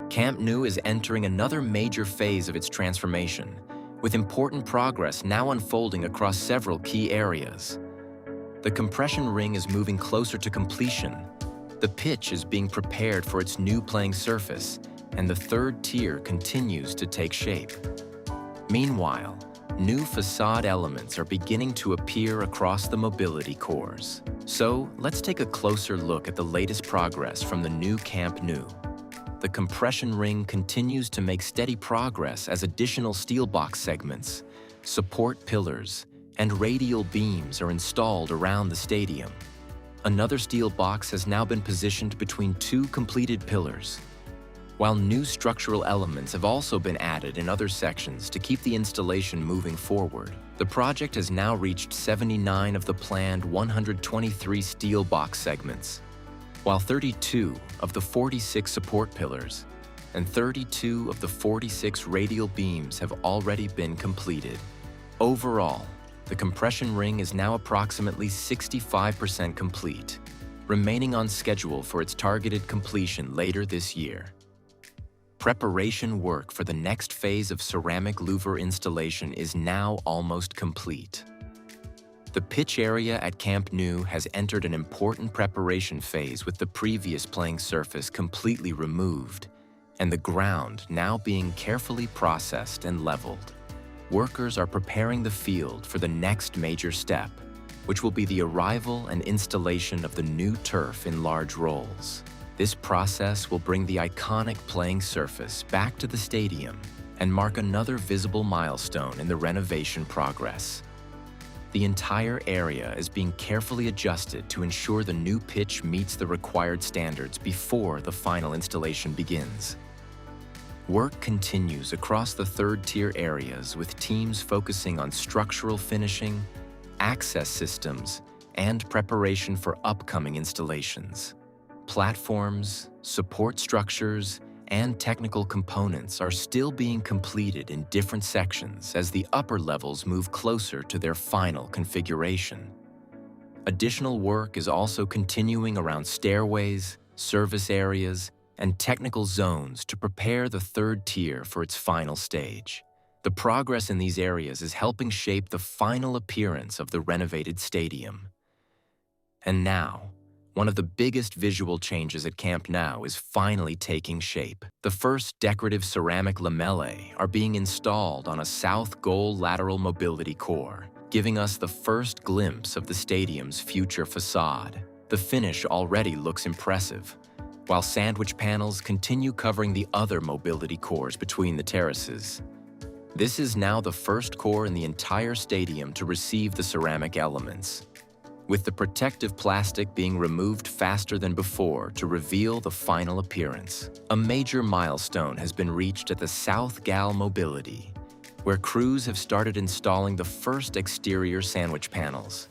Camp Nou is entering another major phase of its transformation, with important progress now unfolding across several key areas. The compression ring is moving closer to completion. The pitch is being prepared for its new playing surface, and the third tier continues to take shape. Meanwhile, new facade elements are beginning to appear across the mobility cores. So, let's take a closer look at the latest progress from the new Camp Nou. The compression ring continues to make steady progress as additional steel box segments, support pillars, and radial beams are installed around the stadium. Another steel box has now been positioned between two completed pillars, while new structural elements have also been added in other sections to keep the installation moving forward. The project has now reached 79 of the planned 123 steel box segments, while 32 of the 46 support pillars and 32 of the 46 radial beams have already been completed. Overall, the compression ring is now approximately 65% complete, remaining on schedule for its targeted completion later this year. Preparation work for the next phase of ceramic louver installation is now almost complete. The pitch area at Camp Nou has entered an important preparation phase with the previous playing surface completely removed and the ground now being carefully processed and leveled. Workers are preparing the field for the next major step, which will be the arrival and installation of the new turf in large rolls. This process will bring the iconic playing surface back to the stadium and mark another visible milestone in the renovation progress. The entire area is being carefully adjusted to ensure the new pitch meets the required standards before the final installation begins. Work continues across the third-tier areas with teams focusing on structural finishing, access systems, and preparation for upcoming installations. Platforms, support structures, and technical components are still being completed in different sections as the upper levels move closer to their final configuration. Additional work is also continuing around stairways, service areas, and technical zones to prepare the third tier for its final stage. The progress in these areas is helping shape the final appearance of the renovated stadium. And now, one of the biggest visual changes at Camp Nou is finally taking shape. The first decorative ceramic lamellae are being installed on a south goal lateral mobility core, giving us the first glimpse of the stadium's future facade. The finish already looks impressive, while sandwich panels continue covering the other mobility cores between the terraces. This is now the first core in the entire stadium to receive the ceramic elements, with the protective plastic being removed faster than before to reveal the final appearance. A major milestone has been reached at the South Gal Mobility, where crews have started installing the first exterior sandwich panels.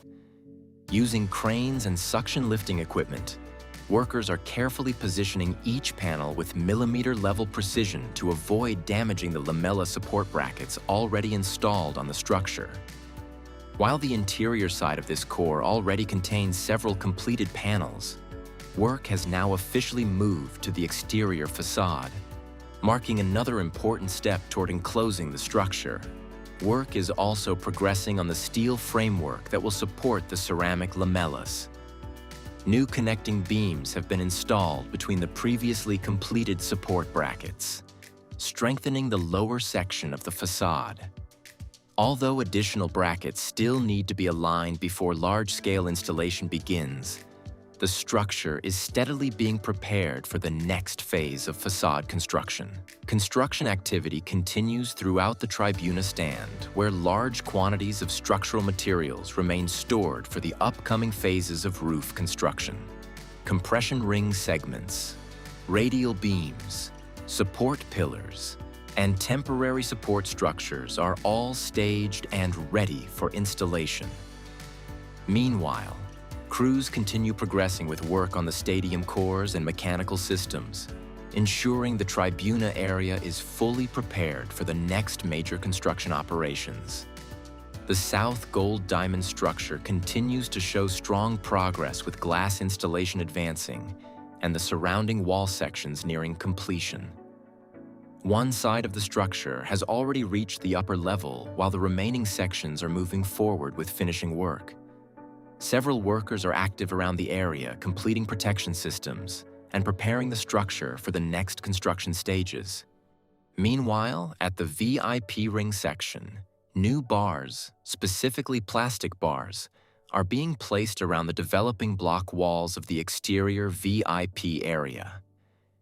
Using cranes and suction lifting equipment, workers are carefully positioning each panel with millimeter-level precision to avoid damaging the lamella support brackets already installed on the structure. While the interior side of this core already contains several completed panels, work has now officially moved to the exterior facade, marking another important step toward enclosing the structure. Work is also progressing on the steel framework that will support the ceramic lamellas. New connecting beams have been installed between the previously completed support brackets, strengthening the lower section of the facade. Although additional brackets still need to be aligned before large-scale installation begins, the structure is steadily being prepared for the next phase of facade construction. Construction activity continues throughout the Tribuna stand, where large quantities of structural materials remain stored for the upcoming phases of roof construction. Compression ring segments, radial beams, support pillars, and temporary support structures are all staged and ready for installation. Meanwhile, crews continue progressing with work on the stadium cores and mechanical systems, ensuring the Tribuna area is fully prepared for the next major construction operations. The South Gold Diamond structure continues to show strong progress with glass installation advancing and the surrounding wall sections nearing completion. One side of the structure has already reached the upper level while the remaining sections are moving forward with finishing work. Several workers are active around the area, completing protection systems and preparing the structure for the next construction stages. Meanwhile, at the VIP ring section, new bars, specifically plastic bars, are being placed around the developing block walls of the exterior VIP area.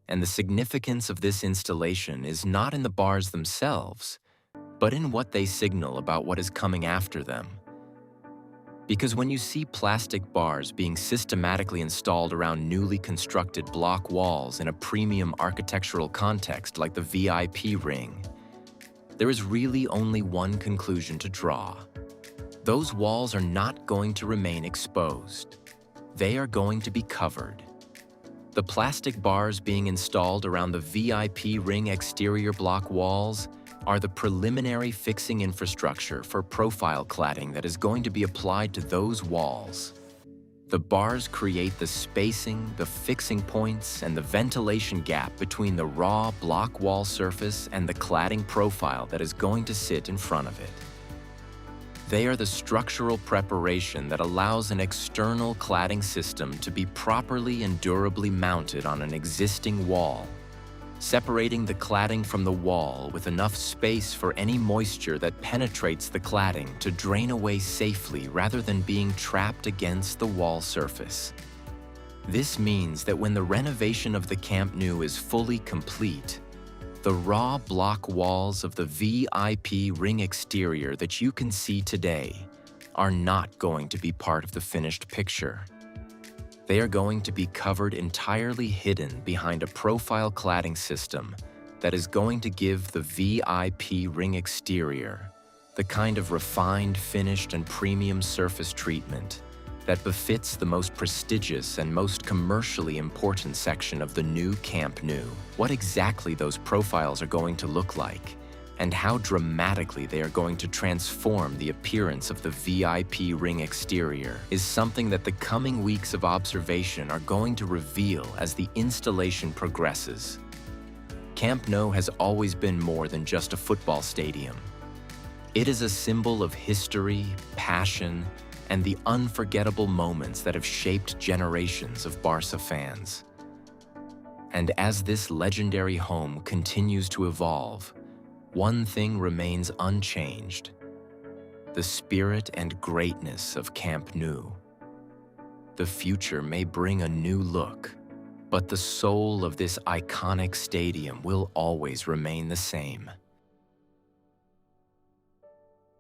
And the significance of this installation is not in the bars themselves, but in what they signal about what is coming after them. Because when you see plastic bars being systematically installed around newly constructed block walls in a premium architectural context like the VIP ring, there is really only one conclusion to draw. Those walls are not going to remain exposed. They are going to be covered. The plastic bars being installed around the VIP ring exterior block walls are the preliminary fixing infrastructure for profile cladding that is going to be applied to those walls. The bars create the spacing, the fixing points, and the ventilation gap between the raw block wall surface and the cladding profile that is going to sit in front of it. They are the structural preparation that allows an external cladding system to be properly and durably mounted on an existing wall, separating the cladding from the wall with enough space for any moisture that penetrates the cladding to drain away safely rather than being trapped against the wall surface. This means that when the renovation of the Camp Nou is fully complete, the raw block walls of the VIP ring exterior that you can see today are not going to be part of the finished picture. They are going to be covered entirely hidden behind a profile cladding system that is going to give the VIP ring exterior the kind of refined, finished, and premium surface treatment that befits the most prestigious and most commercially important section of the new Camp Nou. What exactly those profiles are going to look like, and how dramatically they are going to transform the appearance of the VIP ring exterior, is something that the coming weeks of observation are going to reveal as the installation progresses. Camp Nou has always been more than just a football stadium. It is a symbol of history, passion, and the unforgettable moments that have shaped generations of Barca fans. And as this legendary home continues to evolve, one thing remains unchanged: the spirit and greatness of Camp Nou. The future may bring a new look, but the soul of this iconic stadium will always remain the same.